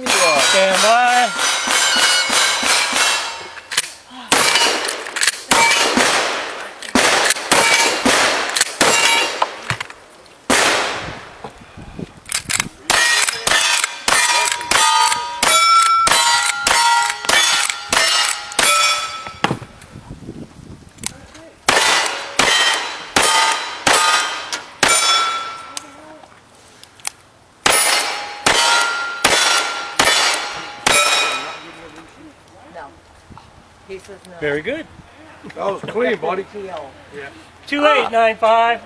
Stand by. No. He says no. Very good. That was clean, buddy. PO. Yeah. 2895.